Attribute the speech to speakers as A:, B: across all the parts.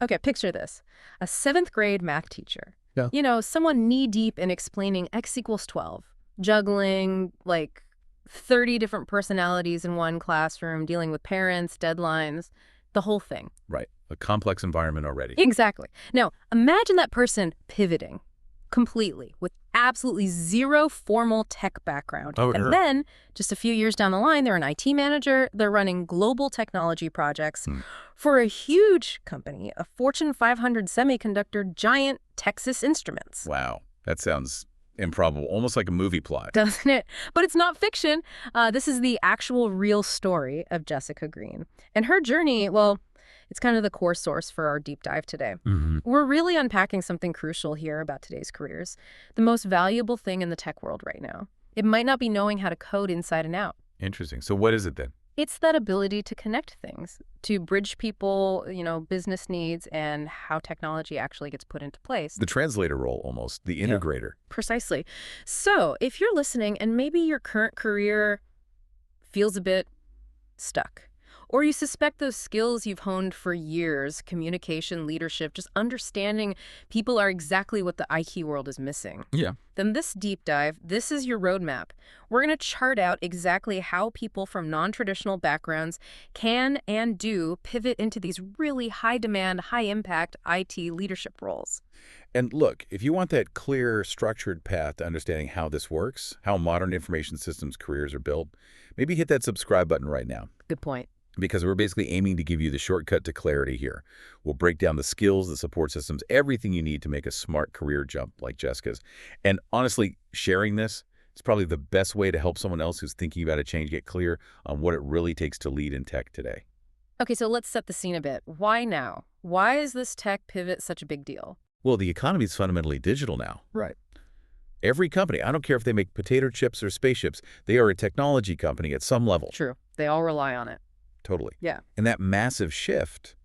A: Okay, picture this. A 7th grade math teacher.
B: Yeah.
A: You know, someone knee-deep in explaining x equals 12, juggling, like, 30 different personalities in one classroom, dealing with parents, deadlines, the whole thing.
B: Right. A complex environment already.
A: Exactly. Now, imagine that person pivoting completely with absolutely zero formal tech background.
B: Oh,
A: And
B: sure.
A: then, just a few years down the line, they're an IT manager. They're running global technology projects for a huge company, a Fortune 500 semiconductor giant, Texas Instruments.
B: Wow. That sounds improbable, almost like a movie plot.
A: Doesn't it? But it's not fiction. This is the actual real story of Jessica Green. And her journey, well, it's kind of the core source for our deep dive today. We're really unpacking something crucial here about today's careers. The most valuable thing in the tech world right now. It might not be knowing how to code inside and out.
B: Interesting. So what is it then?
A: It's that ability to connect things, to bridge people, business needs, and how technology actually gets put into place.
B: The translator role, almost. The integrator.
A: Precisely. So if you're listening and maybe your current career feels a bit stuck, or you suspect those skills you've honed for years, communication, leadership, just understanding people are exactly what the IT world is missing.
B: Yeah.
A: Then this deep dive, this is your roadmap. We're going to chart out exactly how people from non-traditional backgrounds can and do pivot into these really high-demand, high-impact IT leadership roles.
B: And look, if you want that clear, structured path to understanding how this works, how modern information systems careers are built, maybe hit that subscribe button right now.
A: Good point.
B: Because we're basically aiming to give you the shortcut to clarity here. We'll break down the skills, the support systems, everything you need to make a smart career jump like Jessica's. And honestly, sharing this is probably the best way to help someone else who's thinking about a change get clear on what it really takes to lead in tech today.
A: Okay, so let's set the scene a bit. Why now? Why is this tech pivot such a big deal?
B: Well, the economy is fundamentally digital now.
A: Right.
B: Every company, I don't care if they make potato chips or spaceships, they are a technology company at some level.
A: True. They all rely on it.
B: Totally.
A: Yeah.
B: And that massive shift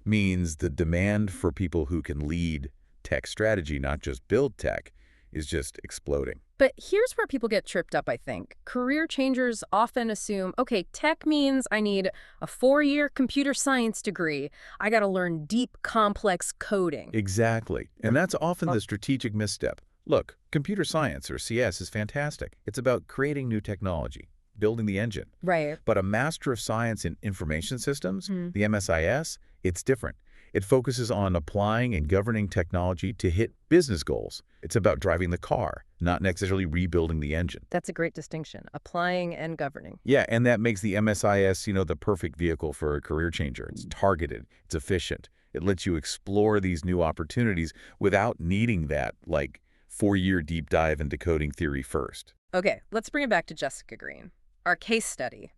B: means the demand for people who can lead tech strategy, not just build tech, is just exploding.
A: But here's where people get tripped up, I think. Career changers often assume, okay, tech means I need a 4-year computer science degree. I got to learn deep, complex coding.
B: Exactly. And that's often the strategic misstep. Look, computer science, or CS, is fantastic. It's about creating new technology, building the engine.
A: Right.
B: But a Master of Science in Information Systems, the MSIS, it's different. It focuses on applying and governing technology to hit business goals. It's about driving the car, not necessarily rebuilding the engine.
A: That's a great distinction, applying and governing.
B: Yeah, and that makes the MSIS, the perfect vehicle for a career changer. It's targeted, it's efficient. It lets you explore these new opportunities without needing that, 4-year deep dive into coding theory first.
A: Okay, let's bring it back to Jessica Green. Our case study.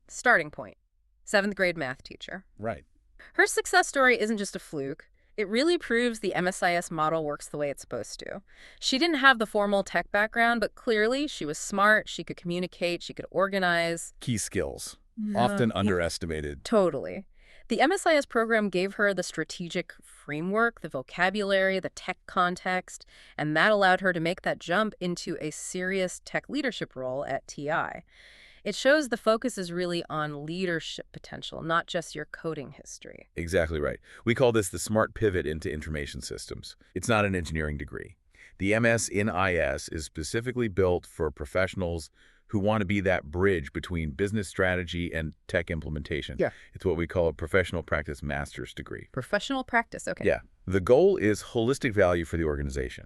A: Starting point. 7th grade math teacher.
B: Right.
A: Her success story isn't just a fluke. It really proves the MSIS model works the way it's supposed to. She didn't have the formal tech background, but clearly she was smart, she could communicate, she could organize.
B: Key skills, often underestimated.
A: Totally. The MSIS program gave her the strategic framework, the vocabulary, the tech context, and that allowed her to make that jump into a serious tech leadership role at TI. It shows the focus is really on leadership potential, not just your coding history.
B: Exactly right. We call this the smart pivot into information systems. It's not an engineering degree. The MS in IS is specifically built for professionals who want to be that bridge between business strategy and tech implementation.
A: Yeah.
B: It's what we call a professional practice master's degree.
A: Professional practice, okay.
B: Yeah. The goal is holistic value for the organization,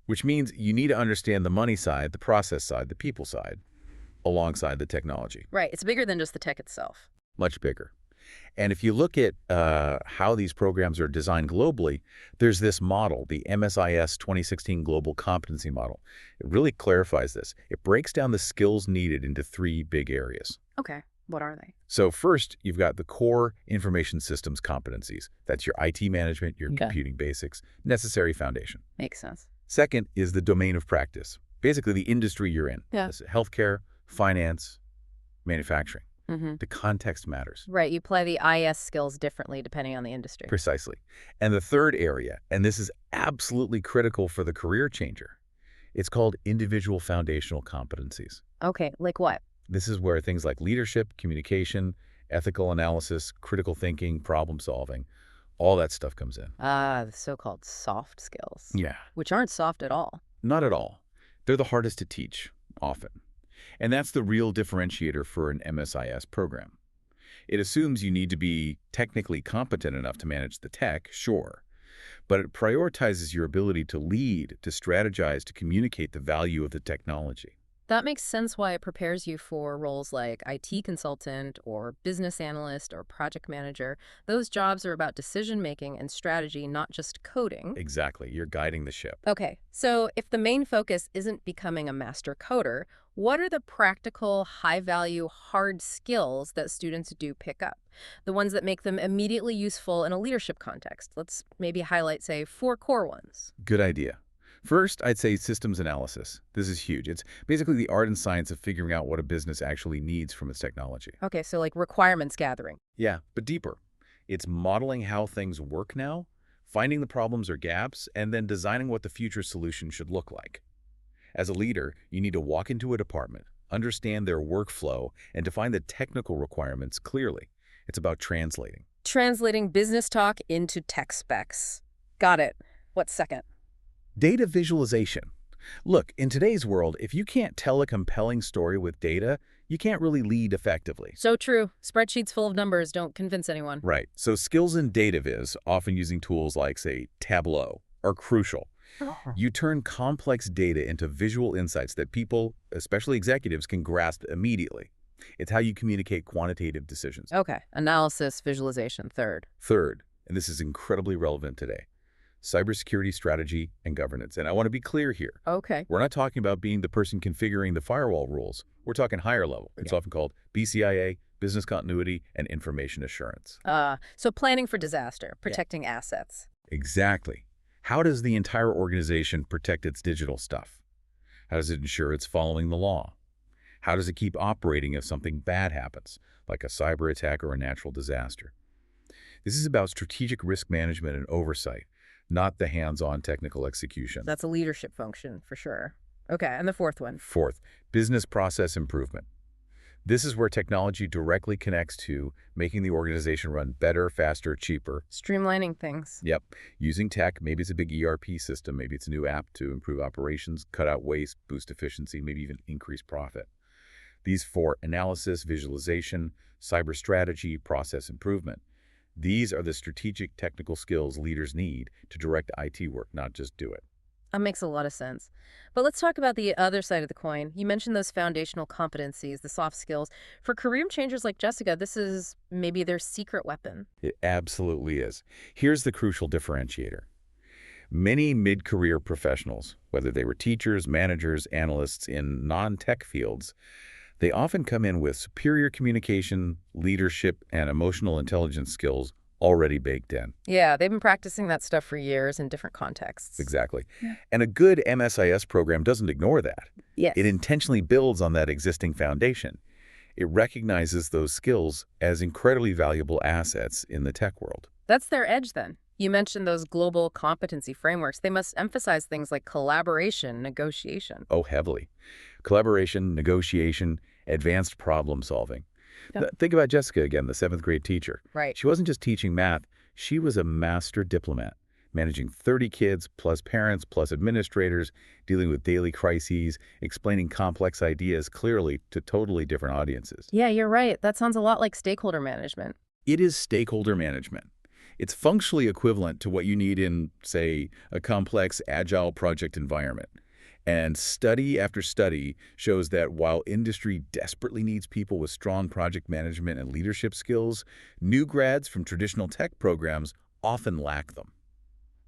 B: which means you need to understand the money side, the process side, the people side, alongside the technology.
A: Right. It's bigger than just the tech itself.
B: Much bigger. And if you look at how these programs are designed globally, there's this model, the MSIS 2016 Global Competency Model. It really clarifies this. It breaks down the skills needed into 3 big areas.
A: Okay. What are they?
B: So first, you've got the core information systems competencies. That's your IT management, your computing basics, necessary foundation.
A: Makes sense.
B: Second is the domain of practice, basically the industry you're in.
A: Yeah.
B: That's healthcare, finance, manufacturing. The context matters.
A: Right. You apply the IS skills differently depending on the industry.
B: Precisely. And the third area, and this is absolutely critical for the career changer, it's called individual foundational competencies.
A: Okay. Like what?
B: This is where things like leadership, communication, ethical analysis, critical thinking, problem solving, All that stuff comes in.
A: Ah, the so-called soft skills,
B: Yeah.
A: which aren't soft at all.
B: Not at all. They're the hardest to teach, often. And that's the real differentiator for an MSIS program. It assumes you need to be technically competent enough to manage the tech, sure, but it prioritizes your ability to lead, to strategize, to communicate the value of the technology.
A: That makes sense why it prepares you for roles like IT consultant or business analyst or project manager. Those jobs are about decision-making and strategy, not just coding.
B: Exactly. You're guiding the ship.
A: Okay, so if the main focus isn't becoming a master coder, what are the practical, high-value, hard skills that students do pick up? The ones that make them immediately useful in a leadership context. Let's maybe highlight, say, 4 core ones.
B: Good idea. First, I'd say systems analysis. This is huge. It's basically the art and science of figuring out what a business actually needs from its technology.
A: Okay, so like requirements gathering.
B: Yeah, but deeper. It's modeling how things work now, finding the problems or gaps, and then designing what the future solution should look like. As a leader, you need to walk into a department, understand their workflow, and define the technical requirements clearly. It's about translating.
A: Translating business talk into tech specs. Got it. What's second?
B: Data visualization. Look, in today's world, if you can't tell a compelling story with data, you can't really lead effectively.
A: So true. Spreadsheets full of numbers don't convince anyone.
B: Right. So skills in data viz, often using tools like, say, Tableau, are crucial. You turn complex data into visual insights that people, especially executives, can grasp immediately. It's how you communicate quantitative decisions.
A: Okay. Analysis, visualization, third.
B: Third, and this is incredibly relevant today, cybersecurity strategy and governance. And I want to be clear here.
A: Okay.
B: We're not talking about being the person configuring the firewall rules. We're talking higher level. It's often called BCIA, business continuity, and information assurance.
A: So planning for disaster, protecting assets.
B: Exactly. How does the entire organization protect its digital stuff? How does it ensure it's following the law? How does it keep operating if something bad happens, like a cyber attack or a natural disaster? This is about strategic risk management and oversight, not the hands-on technical execution.
A: That's a leadership function, for sure. Okay, and the fourth one.
B: Fourth, business process improvement. This is where technology directly connects to making the organization run better, faster, cheaper.
A: Streamlining things.
B: Yep. Using tech, maybe it's a big ERP system, maybe it's a new app to improve operations, cut out waste, boost efficiency, maybe even increase profit. These 4, analysis, visualization, cyber strategy, process improvement. These are the strategic technical skills leaders need to direct IT work, not just do it.
A: That makes a lot of sense. But let's talk about the other side of the coin. You mentioned those foundational competencies, the soft skills. For career changers like Jessica, this is maybe their secret weapon.
B: It absolutely is. Here's the crucial differentiator. Many mid-career professionals, whether they were teachers, managers, analysts in non-tech fields, they often come in with superior communication, leadership, and emotional intelligence skills already baked in.
A: Yeah, they've been practicing that stuff for years in different contexts.
B: Exactly. And a good MSIS program doesn't ignore that.
A: Yes.
B: It intentionally builds on that existing foundation. It recognizes those skills as incredibly valuable assets in the tech world.
A: That's their edge then. You mentioned those global competency frameworks. They must emphasize things like collaboration, negotiation.
B: Oh, heavily. Collaboration, negotiation, advanced problem solving. Think about Jessica again, the 7th grade teacher.
A: Right.
B: She wasn't just teaching math. She was a master diplomat, managing 30 kids, plus parents, plus administrators, dealing with daily crises, explaining complex ideas clearly to totally different audiences.
A: Yeah, you're right. That sounds a lot like stakeholder management.
B: It is stakeholder management. It's functionally equivalent to what you need in, say, a complex agile project environment. And study after study shows that while industry desperately needs people with strong project management and leadership skills, new grads from traditional tech programs often lack them.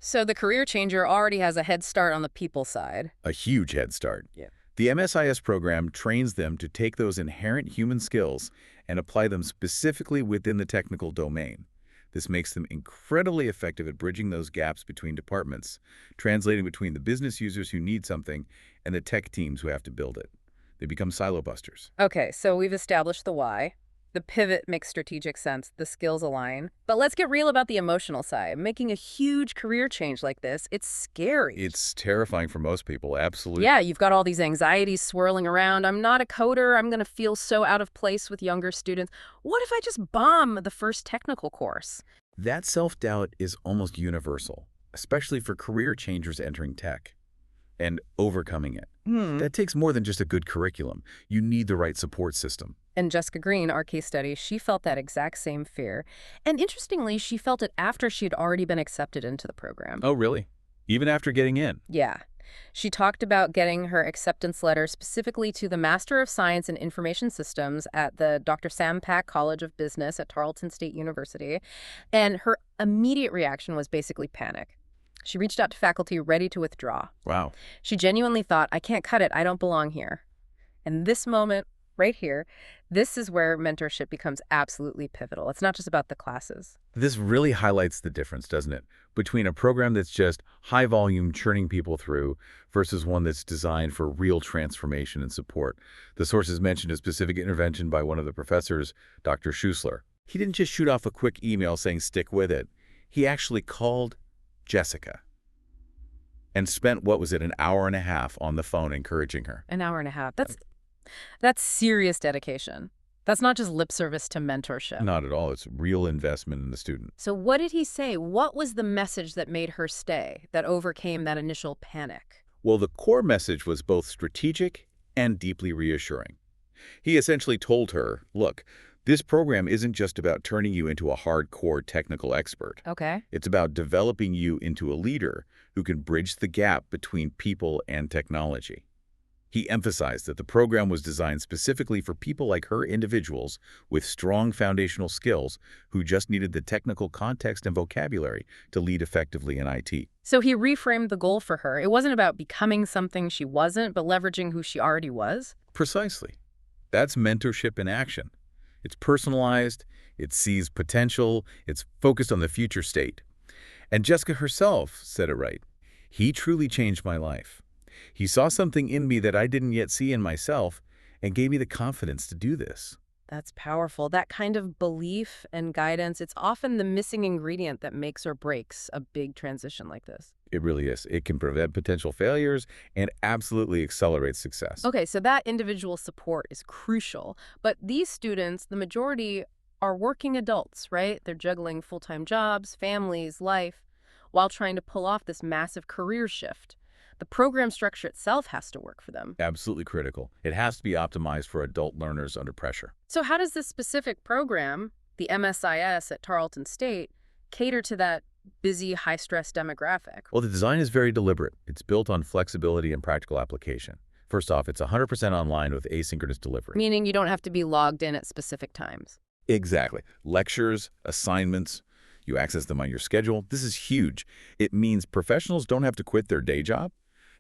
A: So the career changer already has a head start on the people side.
B: A huge head start.
A: Yeah.
B: The MSIS program trains them to take those inherent human skills and apply them specifically within the technical domain. This makes them incredibly effective at bridging those gaps between departments, translating between the business users who need something and the tech teams who have to build it. They become silo busters.
A: Okay, so we've established the why. The pivot makes strategic sense. The skills align. But let's get real about the emotional side. Making a huge career change like this, it's scary.
B: It's terrifying for most people, absolutely.
A: Yeah, you've got all these anxieties swirling around. I'm not a coder. I'm going to feel so out of place with younger students. What if I just bomb the first technical course?
B: That self-doubt is almost universal, especially for career changers entering tech. And overcoming it. That takes more than just a good curriculum. You need the right support system.
A: And Jessica Green, our case study, she felt that exact same fear. And interestingly, she felt it after she had already been accepted into the program.
B: Oh, really? Even after getting in?
A: Yeah. She talked about getting her acceptance letter specifically to the Master of Science in Information Systems at the Dr. Sam Pack College of Business at Tarleton State University. And her immediate reaction was basically panic. She reached out to faculty ready to withdraw.
B: Wow.
A: She genuinely thought, I can't cut it. I don't belong here. And this moment right here, this is where mentorship becomes absolutely pivotal. It's not just about the classes.
B: This really highlights the difference, doesn't it, between a program that's just high volume churning people through versus one that's designed for real transformation and support. The sources mentioned a specific intervention by one of the professors, Dr. H.Schuessler. He didn't just shoot off a quick email saying stick with it. He actually called Jessica and spent, what was it, an hour and a half on the phone encouraging her.
A: An hour and a half. That's serious dedication. That's not just lip service to mentorship.
B: Not at all. It's real investment in the student.
A: So what did he say? What was the message that made her stay, that overcame that initial panic?
B: Well, the core message was both strategic and deeply reassuring. He essentially told her, look, this program isn't just about turning you into a hardcore technical expert.
A: Okay.
B: It's about developing you into a leader who can bridge the gap between people and technology. He emphasized that the program was designed specifically for people like her, individuals with strong foundational skills who just needed the technical context and vocabulary to lead effectively in IT.
A: So he reframed the goal for her. It wasn't about becoming something she wasn't, but leveraging who she already was.
B: Precisely. That's mentorship in action. It's personalized, it sees potential, it's focused on the future state. And Jessica herself said it right. He truly changed my life. He saw something in me that I didn't yet see in myself and gave me the confidence to do this.
A: That's powerful. That kind of belief and guidance, it's often the missing ingredient that makes or breaks a big transition like this.
B: It really is. It can prevent potential failures and absolutely accelerate success.
A: Okay, so that individual support is crucial. But these students, the majority are working adults, right? They're juggling full-time jobs, families, life, while trying to pull off this massive career shift. The program structure itself has to work for them.
B: Absolutely critical. It has to be optimized for adult learners under pressure.
A: So how does this specific program, the MSIS at Tarleton State, cater to that busy, high-stress demographic?
B: Well, the design is very deliberate. It's built on flexibility and practical application. First off, it's 100% online with asynchronous delivery.
A: Meaning you don't have to be logged in at specific times.
B: Exactly. Lectures, assignments, you access them on your schedule. This is huge. It means professionals don't have to quit their day job.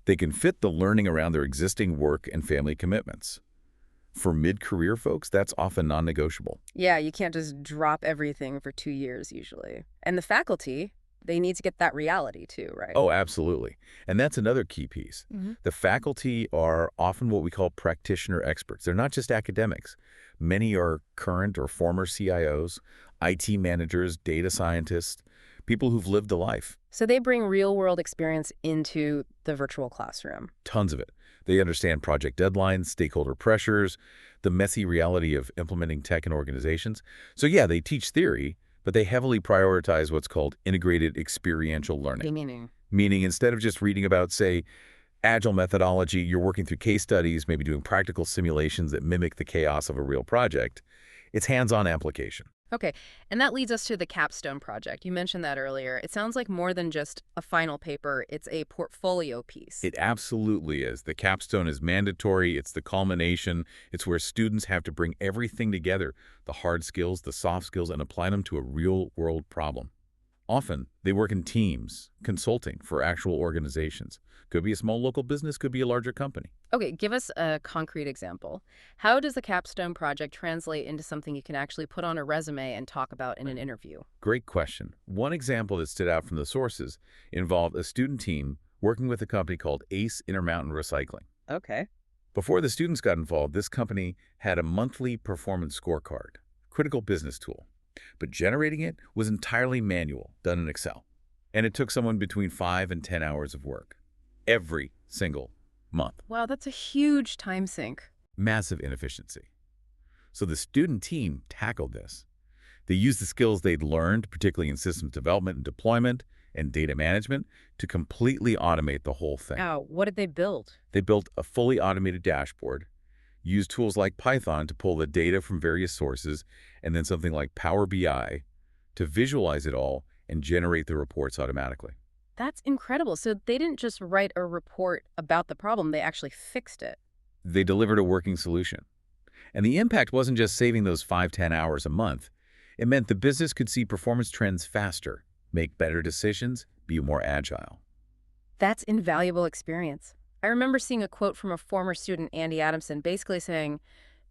B: They can fit the learning around their existing work and family commitments. For mid-career folks, that's often non-negotiable.
A: Yeah, you can't just drop everything for 2 years usually. And the faculty, they need to get that reality too, right?
B: Oh, absolutely. And that's another key piece. The faculty are often what we call practitioner experts. They're not just academics. Many are current or former CIOs, IT managers, data scientists, people who've lived a life.
A: So they bring real-world experience into the virtual classroom.
B: Tons of it. They understand project deadlines, stakeholder pressures, the messy reality of implementing tech in organizations. So yeah, they teach theory, but they heavily prioritize what's called integrated experiential learning. Meaning instead of just reading about, say, agile methodology, you're working through case studies, maybe doing practical simulations that mimic the chaos of a real project. It's hands-on application.
A: Okay, and that leads us to the capstone project. You mentioned that earlier. It sounds like more than just a final paper. It's a portfolio piece.
B: It absolutely is. The capstone is mandatory. It's the culmination. It's where students have to bring everything together, the hard skills, the soft skills, and apply them to a real-world problem. Often, they work in teams, consulting for actual organizations. Could be a small local business, could be a larger company.
A: Okay, give us a concrete example. How does the capstone project translate into something you can actually put on a resume and talk about in an interview?
B: Great question. One example that stood out from the sources involved a student team working with a company called Ace Intermountain Recycling.
A: Okay.
B: Before the students got involved, this company had a monthly performance scorecard, critical business tool. But generating it was entirely manual, done in Excel. And it took someone between 5 and 10 hours of work every single month.
A: Wow, that's a huge time sink.
B: Massive inefficiency. So the student team tackled this. They used the skills they'd learned, particularly in systems development and deployment and data management, to completely automate the whole thing.
A: Oh, what did they build?
B: They built a fully automated dashboard, used tools like Python to pull the data from various sources, and then something like Power BI to visualize it all and generate the reports automatically.
A: That's incredible. So they didn't just write a report about the problem, they actually fixed it.
B: They delivered a working solution. And the impact wasn't just saving those 5–10 hours a month. It meant the business could see performance trends faster, make better decisions, be more agile.
A: That's invaluable experience. I remember seeing a quote from a former student, Andy Adamson, basically saying,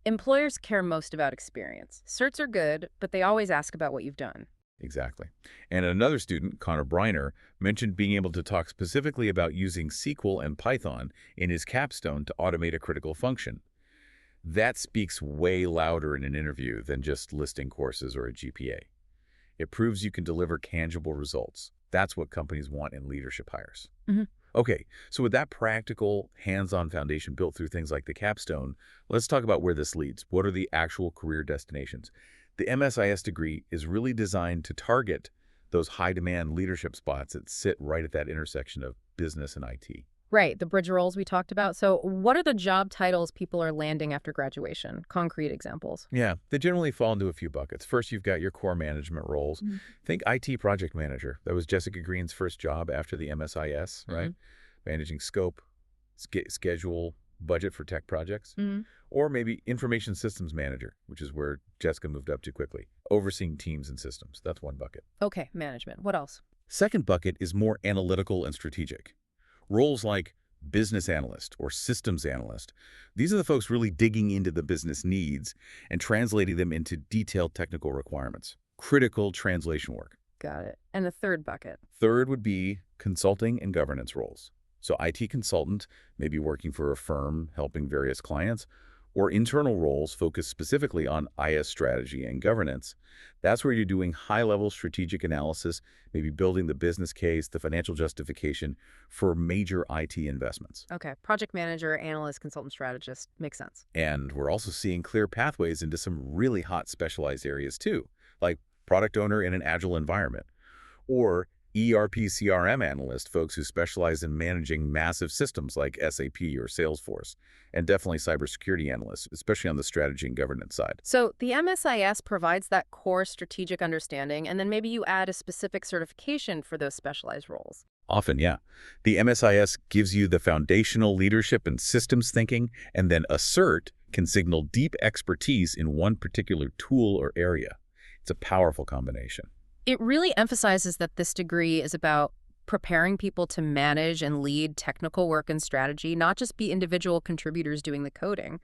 A: employers care most about experience. Certs are good, but they always ask about what you've done.
B: Exactly. And another student, Connor Briner, mentioned being able to talk specifically about using SQL and Python in his capstone to automate a critical function. That speaks way louder in an interview than just listing courses or a GPA. It proves you can deliver tangible results. That's what companies want in leadership hires. Okay, so with that practical, hands-on foundation built through things like the capstone, let's talk about where this leads. What are the actual career destinations? The MSIS degree is really designed to target those high-demand leadership spots that sit right at that intersection of business and IT.
A: Right, the bridge roles we talked about. So what are the job titles people are landing after graduation? Concrete examples.
B: Yeah, they generally fall into a few buckets. First, you've got your core management roles. Think IT project manager. That was Jessica Green's first job after the MSIS, right? Managing scope, schedule, budget for tech projects. Or maybe information systems manager, which is where Jessica moved up to quickly. Overseeing teams and systems. That's one bucket.
A: Okay, management. What else?
B: Second bucket is more analytical and strategic. Roles like business analyst or systems analyst. These are the folks really digging into the business needs and translating them into detailed technical requirements. Critical translation work.
A: Got it. And the third bucket?
B: Third would be consulting and governance roles. So IT consultant, maybe working for a firm, helping various clients, or internal roles focused specifically on IS strategy and governance. That's where you're doing high-level strategic analysis, maybe building the business case, the financial justification for major IT investments.
A: Okay, project manager, analyst, consultant, strategist. Makes sense.
B: And we're also seeing clear pathways into some really hot specialized areas too, like product owner in an agile environment, or ERP CRM analyst, folks who specialize in managing massive systems like SAP or Salesforce, and definitely cybersecurity analysts, especially on the strategy and governance side.
A: So the MSIS provides that core strategic understanding, and then maybe you add a specific certification for those specialized roles.
B: Often, yeah. The MSIS gives you the foundational leadership and systems thinking, and then a cert can signal deep expertise in one particular tool or area. It's a powerful combination.
A: It really emphasizes that this degree is about preparing people to manage and lead technical work and strategy, not just be individual contributors doing the coding.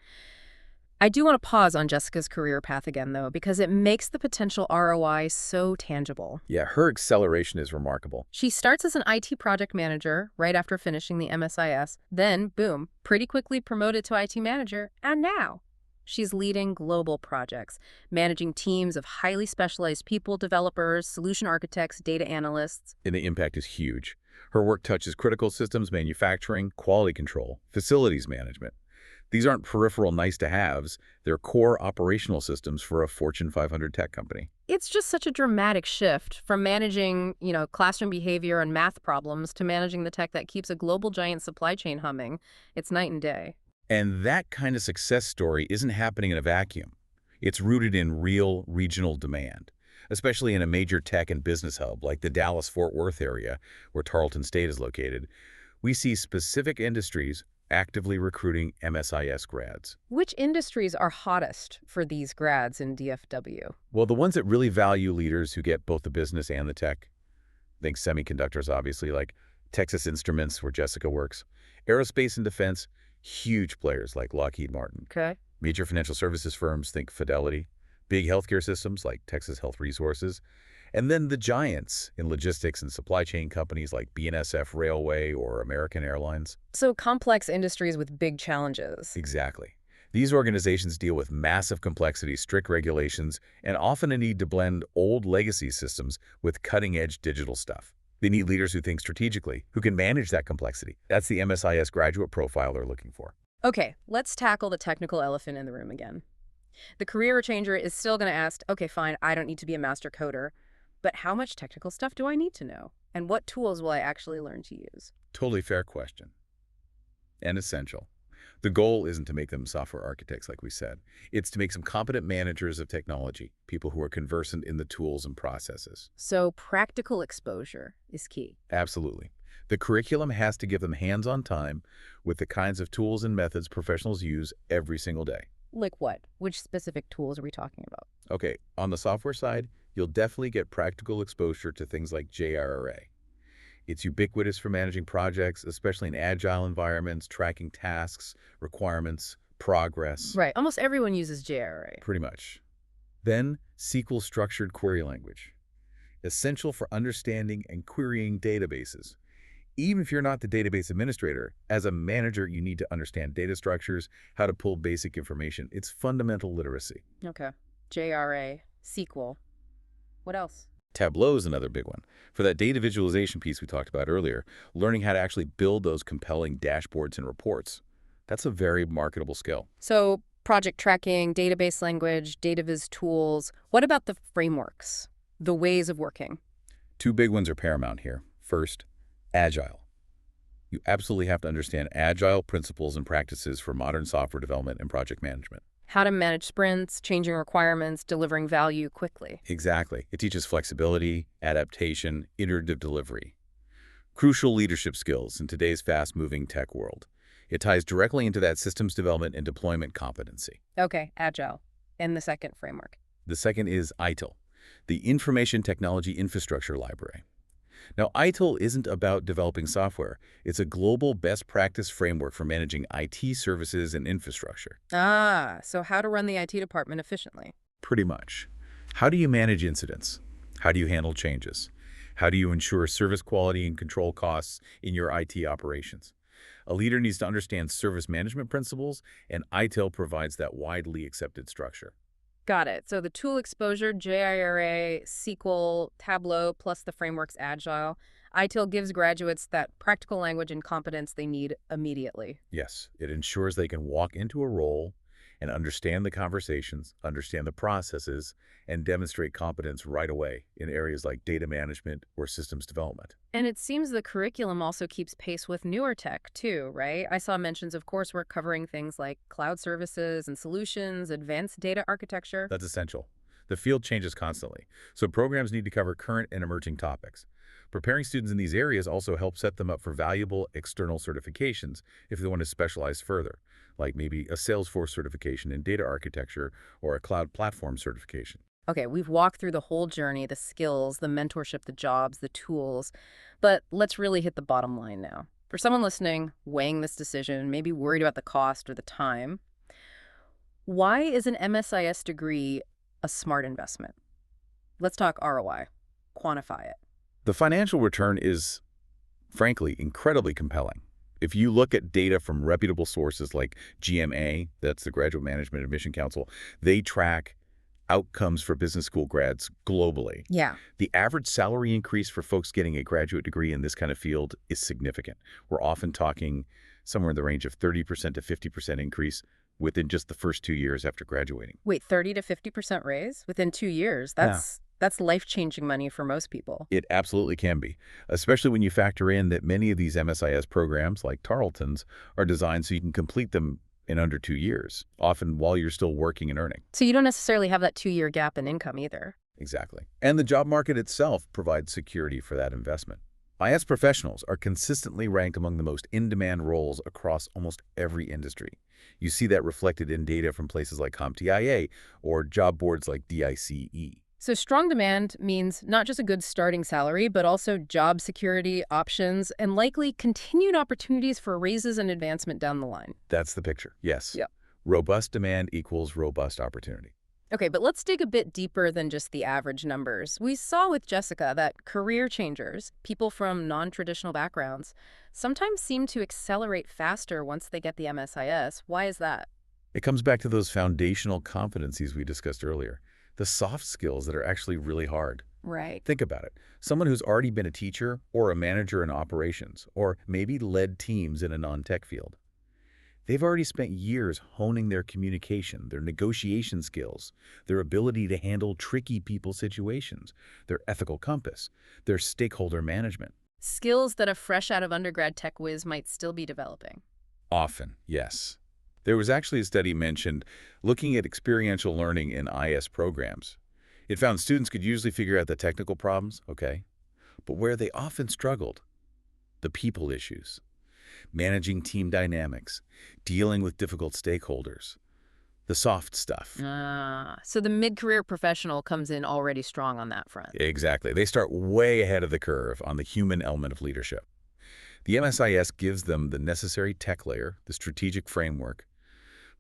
A: I do want to pause on Jessica's career path again, though, because it makes the potential ROI so tangible.
B: Yeah, her acceleration is remarkable.
A: She starts as an IT project manager right after finishing the MSIS, then, boom, pretty quickly promoted to IT manager, and now she's leading global projects, managing teams of highly specialized people, developers, solution architects, data analysts.
B: And the impact is huge. Her work touches critical systems, manufacturing, quality control, facilities management. These aren't peripheral nice-to-haves. They're core operational systems for a Fortune 500 tech company.
A: It's just such a dramatic shift from managing, classroom behavior and math problems to managing the tech that keeps a global giant supply chain humming. It's night and day.
B: And that kind of success story isn't happening in a vacuum. It's rooted in real regional demand, especially in a major tech and business hub like the Dallas-Fort Worth area, where Tarleton State is located. We see specific industries actively recruiting MSIS grads.
A: Which industries are hottest for these grads in DFW?
B: Well, the ones that really value leaders who get both the business and the tech. Think semiconductors, obviously, like Texas Instruments, where Jessica works. Aerospace and defense, huge players like Lockheed Martin.
A: Okay.
B: Major financial services firms, think Fidelity. Big healthcare systems like Texas Health Resources. And then the giants in logistics and supply chain companies like BNSF Railway or American Airlines.
A: So complex industries with big challenges.
B: Exactly. These organizations deal with massive complexity, strict regulations, and often a need to blend old legacy systems with cutting-edge digital stuff. They need leaders who think strategically, who can manage that complexity. That's the MSIS graduate profile they're looking for.
A: Okay, let's tackle the technical elephant in the room again. The career changer is still going to ask, okay, fine, I don't need to be a master coder, but how much technical stuff do I need to know? And what tools will I actually learn to use?
B: Totally fair question. And essential. The goal isn't to make them software architects, like we said. It's to make some competent managers of technology, people who are conversant in the tools and processes.
A: So practical exposure is key.
B: Absolutely. The curriculum has to give them hands-on time with the kinds of tools and methods professionals use every single day.
A: Like what? Which specific tools are we talking about?
B: Okay, on the software side, you'll definitely get practical exposure to things like JRRA. It's ubiquitous for managing projects, especially in agile environments, tracking tasks, requirements, progress.
A: Right. Almost everyone uses JRA.
B: Pretty much. Then, SQL structured query language, essential for understanding and querying databases. Even if you're not the database administrator, as a manager, you need to understand data structures, how to pull basic information. It's fundamental literacy.
A: Okay. JRA, SQL. What else?
B: Tableau is another big one. For that data visualization piece we talked about earlier, learning how to actually build those compelling dashboards and reports. That's a very marketable skill.
A: So project tracking, database language, data viz tools. What about the frameworks, the ways of working?
B: Two big ones are paramount here. First, Agile. You absolutely have to understand Agile principles and practices for modern software development and project management.
A: How to manage sprints, changing requirements, delivering value quickly.
B: Exactly. It teaches flexibility, adaptation, iterative delivery. Crucial leadership skills in today's fast-moving tech world. It ties directly into that systems development and deployment competency.
A: Okay, Agile. And the second framework.
B: The second is ITIL, the Information Technology Infrastructure Library. Now, ITIL isn't about developing software. It's a global best practice framework for managing IT services and infrastructure.
A: Ah, so how to run the IT department efficiently.
B: Pretty much. How do you manage incidents? How do you handle changes? How do you ensure service quality and control costs in your IT operations? A leader needs to understand service management principles, and ITIL provides that widely accepted structure.
A: Got it. So the tool exposure, JIRA, SQL, Tableau, plus the framework's Agile. ITIL gives graduates that practical language and competence they need immediately.
B: Yes, it ensures they can walk into a role and understand the conversations, understand the processes, and demonstrate competence right away in areas like data management or systems development.
A: And it seems the curriculum also keeps pace with newer tech, too, right? I saw mentions of coursework covering things like cloud services and solutions, advanced data architecture.
B: That's essential. The field changes constantly, so programs need to cover current and emerging topics. Preparing students in these areas also helps set them up for valuable external certifications if they want to specialize further, like maybe a Salesforce certification in data architecture or a cloud platform certification.
A: Okay, we've walked through the whole journey, the skills, the mentorship, the jobs, the tools, but let's really hit the bottom line now. For someone listening, weighing this decision, maybe worried about the cost or the time, why is an MSIS degree a smart investment? Let's talk ROI. Quantify it.
B: The financial return is, frankly, incredibly compelling. If you look at data from reputable sources like GMA, that's the Graduate Management Admission Council, they track outcomes for business school grads globally.
A: Yeah.
B: The average salary increase for folks getting a graduate degree in this kind of field is significant. We're often talking somewhere in the range of 30% to 50% increase within just the first 2 years after graduating.
A: Wait, 30 to 50% raise within 2 years? That's life-changing money for most people.
B: It absolutely can be, especially when you factor in that many of these MSIS programs, like Tarleton's, are designed so you can complete them in under 2 years, often while you're still working and earning.
A: So you don't necessarily have that 2-year gap in income either.
B: Exactly. And the job market itself provides security for that investment. IS professionals are consistently ranked among the most in-demand roles across almost every industry. You see that reflected in data from places like CompTIA or job boards like DICE.
A: So strong demand means not just a good starting salary, but also job security, options, and likely continued opportunities for raises and advancement down the line.
B: That's the picture, yes.
A: Yeah.
B: Robust demand equals robust opportunity.
A: Okay, but let's dig a bit deeper than just the average numbers. We saw with Jessica that career changers, people from non-traditional backgrounds, sometimes seem to accelerate faster once they get the MSIS. Why is that?
B: It comes back to those foundational competencies we discussed earlier. The soft skills that are actually really hard.
A: Right.
B: Think about it. Someone who's already been a teacher or a manager in operations, or maybe led teams in a non-tech field. They've already spent years honing their communication, their negotiation skills, their ability to handle tricky people situations, their ethical compass, their stakeholder management.
A: Skills that a fresh out of undergrad tech whiz might still be developing.
B: Often, yes. There was actually a study mentioned looking at experiential learning in IS programs. It found students could usually figure out the technical problems, okay, but where they often struggled, the people issues, managing team dynamics, dealing with difficult stakeholders, the soft stuff.
A: So the mid-career professional comes in already strong on that front.
B: Exactly. They start way ahead of the curve on the human element of leadership. The MSIS gives them the necessary tech layer, the strategic framework,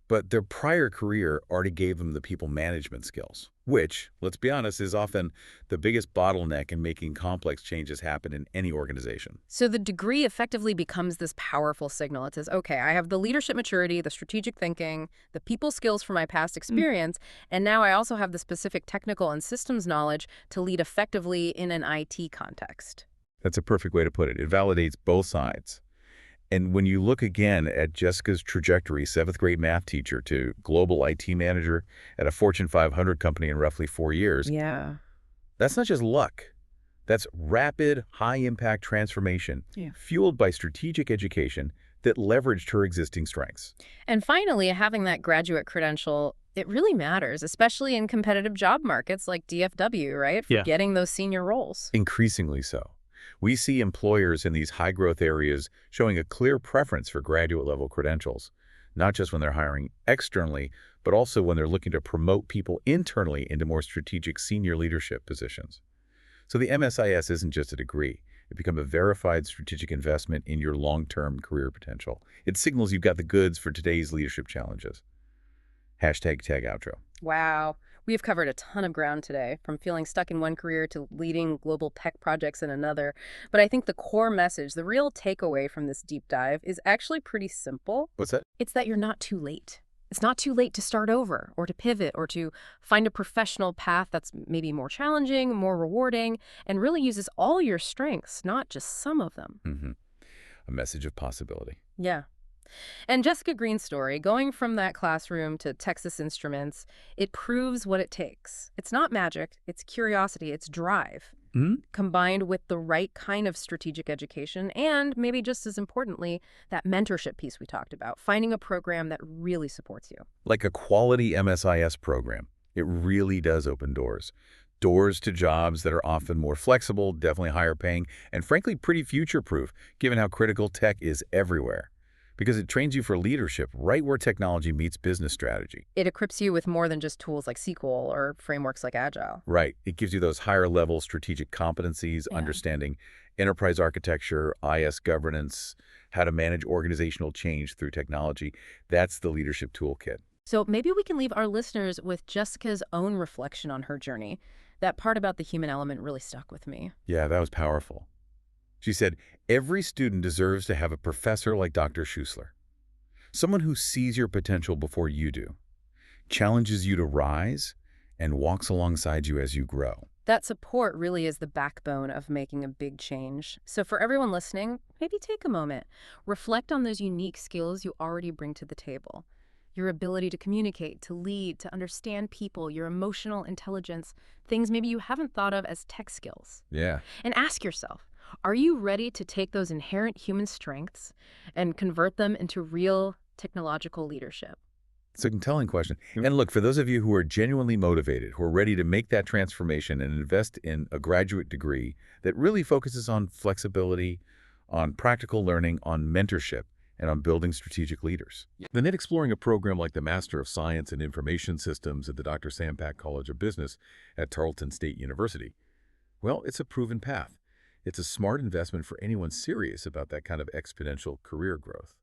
B: but their prior career already gave them the people management skills, which, let's be honest, is often the biggest bottleneck in making complex changes happen in any organization.
A: So the degree effectively becomes this powerful signal. It says, okay, I have the leadership maturity, the strategic thinking, the people skills from my past experience, and now I also have the specific technical and systems knowledge to lead effectively in an IT context.
B: That's a perfect way to put it. It validates both sides. And when you look again at Jessica's trajectory, 7th grade math teacher to global IT manager at a Fortune 500 company in roughly 4 years,
A: Yeah.
B: that's not just luck. That's rapid, high-impact transformation fueled by strategic education that leveraged her existing strengths.
A: And finally, having that graduate credential, it really matters, especially in competitive job markets like DFW, right? For getting those senior roles.
B: Increasingly so. We see employers in these high-growth areas showing a clear preference for graduate-level credentials, not just when they're hiring externally, but also when they're looking to promote people internally into more strategic senior leadership positions. So the MSIS isn't just a degree. It becomes a verified strategic investment in your long-term career potential. It signals you've got the goods for today's leadership challenges. Hashtag tag outro.
A: Wow. We have covered a ton of ground today, from feeling stuck in one career to leading global tech projects in another. But I think the core message, the real takeaway from this deep dive is actually pretty simple.
B: What's that?
A: It's that you're not too late. It's not too late to start over or to pivot or to find a professional path that's maybe more challenging, more rewarding, and really uses all your strengths, not just some of them.
B: A message of possibility.
A: Yeah. And Jessica Green's story, going from that classroom to Texas Instruments, it proves what it takes. It's not magic, it's curiosity, it's drive, combined with the right kind of strategic education and, maybe just as importantly, that mentorship piece we talked about, finding a program that really supports you.
B: Like a quality MSIS program, it really does open doors. Doors to jobs that are often more flexible, definitely higher paying, and frankly pretty future-proof, given how critical tech is everywhere. Because it trains you for leadership right where technology meets business strategy.
A: It equips you with more than just tools like SQL or frameworks like Agile.
B: Right. It gives you those higher-level strategic competencies, understanding enterprise architecture, IS governance, how to manage organizational change through technology. That's the leadership toolkit.
A: So maybe we can leave our listeners with Jessica's own reflection on her journey. That part about the human element really stuck with me.
B: Yeah, that was powerful. She said, every student deserves to have a professor like Dr. H.Schuessler. Someone who sees your potential before you do, challenges you to rise, and walks alongside you as you grow.
A: That support really is the backbone of making a big change. So for everyone listening, maybe take a moment. Reflect on those unique skills you already bring to the table. Your ability to communicate, to lead, to understand people, your emotional intelligence, things maybe you haven't thought of as tech skills.
B: Yeah.
A: And ask yourself, are you ready to take those inherent human strengths and convert them into real technological leadership?
B: It's a compelling question. And look, for those of you who are genuinely motivated, who are ready to make that transformation and invest in a graduate degree that really focuses on flexibility, on practical learning, on mentorship, and on building strategic leaders. Then exploring a program like the Master of Science in Information Systems at the Dr. Sampak College of Business at Tarleton State University. Well, it's a proven path. It's a smart investment for anyone serious about that kind of exponential career growth.